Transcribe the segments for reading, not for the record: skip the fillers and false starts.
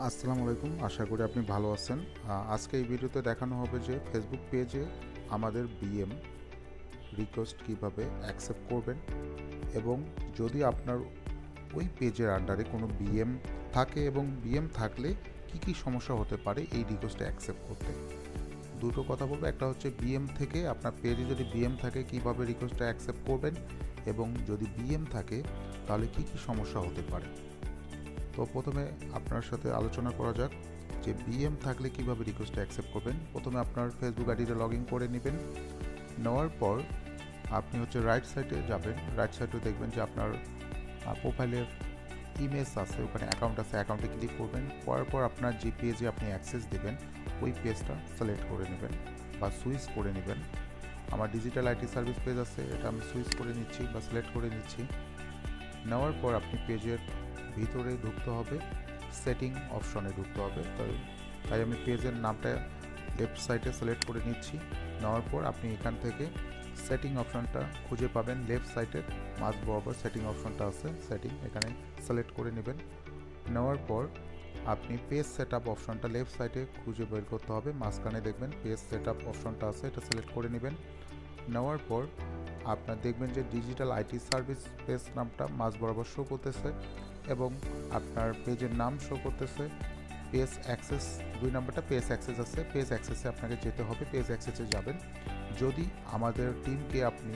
আসসালামু আলাইকুম, আশা করি আপনি ভালো আছেন। আজকে এই ভিডিওতে দেখানো হবে যে ফেসবুক পেজে আমাদের বিএম রিকোয়েস্ট কিভাবে অ্যাকসেপ্ট করবেন, এবং যদি আপনার ওই পেজের আন্ডারে কোনো বিএম থাকে এবং বিএম থাকলে কি কি সমস্যা হতে পারে এই রিকোয়েস্টটা অ্যাকসেপ্ট করতে। দুটো কথা বলবো, একটা হচ্ছে বিএম থেকে আপনার পেজে যদি বিএম থাকে কিভাবে রিকোয়েস্টটা অ্যাকসেপ্ট করবেন, এবং যদি বিএম থাকে তাহলে কি কি সমস্যা হতে পারে। তো প্রথমে আপনার সাথে আলোচনা করা যাক যে বিএম থাকলে কিভাবে রিকোয়েস্ট অ্যাকসেপ্ট করবেন। প্রথমে আপনার ফেসবুক আইডিতে লগ ইন করে নেবেন। নেওয়ার পর আপনি রাইট সাইডে যাবেন। রাইট সাইডে দেখবেন যে আপনার প্রোফাইলের ইমেজ আছে, ওখানে অ্যাকাউন্ট আছে, অ্যাকাউন্টে ক্লিক করবেন। করার পর আপনার যে পেজে আপনি অ্যাক্সেস দেবেন ওই পেজটা সিলেক্ট করে নেবেন বা সুইচ করে নেবেন। আমার ডিজিটাল আইটি সার্ভিস পেজ আছে, এটা আমি সুইচ করে নিচ্ছি বা সিলেক্ট করে নিচ্ছি। নেওয়ার পর আপনি পেজের ভিতরে ঢুকতে হবে, সেটিং অপশনে ঢুকতে হবে। তাই আমি পেজের নামটা লেফট সাইডে সিলেক্ট করে নিচ্ছি। নেওয়ার পর আপনি এখান থেকে সেটিং অপশনটা খুঁজে পাবেন। লেফট সাইডের মাঝ বরাবর সেটিং অপশনটা আছে, সেটিং এখানে সিলেক্ট করে নেবেন। নেওয়ার পর আপনি পেজ সেট আপ অপশনটা লেফট সাইডে খুঁজে বের করতে হবে, মাঝখানে দেখবেন পেজ সেট আপ অপশনটা আছে, এটা সিলেক্ট করে নেবেন। নেওয়ার পর আপনার দেখবেন যে ডিজিটাল আইটি সার্ভিস পেজ নামটা মাঝ বরাবর শো করতেছে এবং আপনার পেজের নাম শো করতেছে। পেজ অ্যাক্সেস 2 নম্বরটা পেজ অ্যাক্সেস আছে, পেজ অ্যাক্সেসে আপনাকে যেতে হবে। পেজ অ্যাক্সেসে যাবেন। যদি আমাদের টিমকে আপনি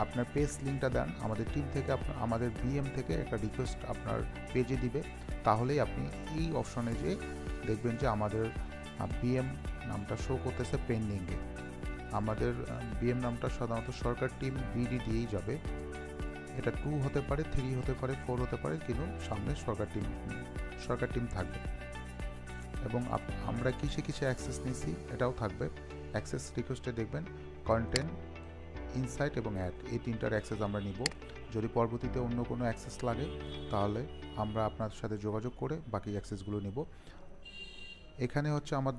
আপনার পেজ লিঙ্কটা দেন, আমাদের টিম থেকে আমাদের বিএম থেকে একটা রিকোয়েস্ট আপনার পেজে দিবে, তাহলেই আপনি এই অপশনে যে দেখবেন যে আমাদের বিএম নামটা শো করতেছে পেন্ডিংয়ে। আমাদের বিএম নামটা সাধারণত সরকার টিম বিডি দিয়েই যাবে। এটা 2 হতে পারে, 3 হতে পারে, 4 হতে পারে, কিন্তু সামনে সরকার টিম থাকবে। এবং আমরা কিসে কিসে অ্যাক্সেস নিছি এটাও থাকবে। অ্যাক্সেস রিকোয়েস্টে দেখবেন কন্টেন্ট, ইনসাইট এবং অ্যাড, এই তিনটার অ্যাক্সেস আমরা নিব। যদি পরবর্তীতে অন্য কোনো অ্যাক্সেস লাগে তাহলে আমরা আপনার সাথে যোগাযোগ করে বাকি অ্যাক্সেসগুলো নিব। এখানে আমার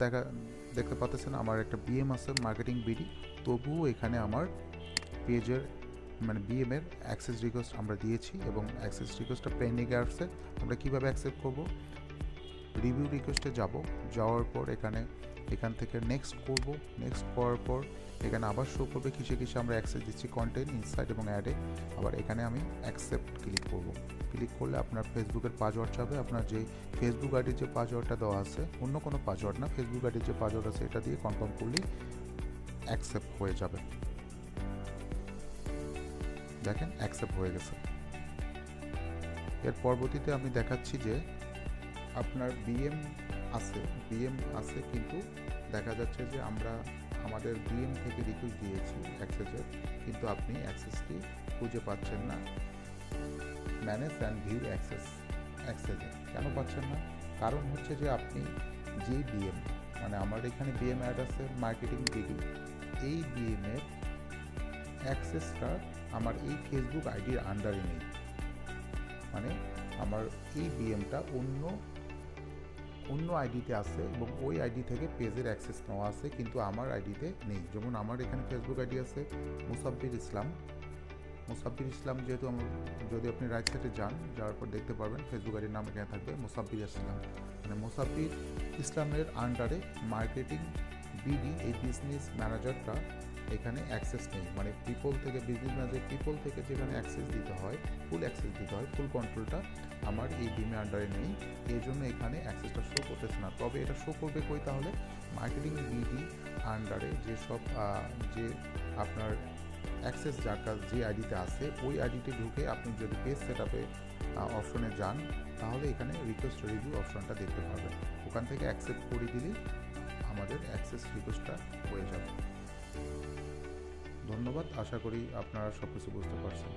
দেখতে পাচ্ছেন আমার একটা বিএম আছে, মার্কেটিং বিডি, তবুও এখানে আমার পেজের বিএম এর অ্যাক্সেস রিকোয়েস্ট আমরা দিয়েছি এবং অ্যাক্সেস রিকোয়েস্টটা পেন্ডিংয়ে আসছে। আমরা কীভাবে অ্যাকসেপ্ট করব? রিভিউ রিকোয়েস্টে যাওয়ার পর এখান থেকে নেক্সট করব। নেক্সট করার পর এখানে আবার শো করবে কিসে কিসে আমরা অ্যাক্সেস দিচ্ছি, কন্টেন্ট, ইনসাইট এবং অ্যাডে। আবার এখানে আমি অ্যাকসেপ্ট ক্লিক করব। ক্লিক করলে আপনার ফেসবুকের পাসওয়ার্ড চাবে। আপনার যে ফেসবুক আইডির যে পাসওয়ার্ডটা দেওয়া আছে, অন্য কোনো পাসওয়ার্ড না, ফেসবুক আইডির যে পাসওয়ার্ড আছে এটা দিয়ে কনফার্ম করলেই অ্যাকসেপ্ট হয়ে যাবে। দেখেন অ্যাকসেপ্ট হয়ে গেছে। এর পরবর্তীতে আমি দেখাচ্ছি যে আপনার বিএম আছে কিন্তু দেখা যাচ্ছে যে আমরা আমাদের বিএম থেকে রিকোয়েস্ট দিয়েছি অ্যাক্সেসের, কিন্তু আপনি অ্যাক্সেসটি খুঁজে পাচ্ছেন না ম্যানেজ অ্যান্ড ভিউ অ্যাক্সেসে। কেন পাচ্ছেন না? কারণ যে আপনি যে বিএম আমার এখানে বিএম অ্যাড আছে মার্কেটিং বিডি, এই বিএম এর অ্যাক্সেসটা আমার এই ফেসবুক আইডির আন্ডারে নেই। আমার এই বিএমটা অন্য আইডিতে আছে এবং ওই আইডি থেকে পেজের অ্যাক্সেস নেওয়া আছে, কিন্তু আমার আইডিতে নেই। যেমন আমার এখানে ফেসবুক আইডি আছে মুসাব্বির ইসলাম, যেহেতু যদি আপনি রাইট সাইডে যাওয়ার পর দেখতে পারবেন ফেসবুক আইডির নাম এখানে থাকবে মুসাব্বির ইসলাম। মুসাব্বির ইসলামের আন্ডারে মার্কেটিং বিডি, এই বিজনেস ম্যানেজারটা এখানে অ্যাক্সেস নেই। বিজনেস ম্যানেজার পিপল থেকে যেখানে অ্যাক্সেস দিতে হয়, ফুল কন্ট্রোলটা আমার এই বিএম আন্ডারে নেই। এই জন্য এখানে অ্যাক্সেসটা শো করতেছে না। তবে এটা শো করবে কই? তাহলে মার্কেটিং বিডি আন্ডারে যে আপনার অ্যাক্সেস যার কাছে যে আইডিতে আছে ওই আইডিতে ঢুকে আপনি যদি পেজ সেট আপে অপশনে যান, তাহলে এখানে রিকোয়েস্ট রিভিউ অপশনটা দেখতে পাবেন। ওখান থেকে অ্যাকসেপ্ট করে দিলেই আমাদের অ্যাক্সেস রিকোয়েস্টটা হয়ে যাবে। ধন্যবাদ, আশা করি আপনারা সব কিছু বুঝতে পারছেন।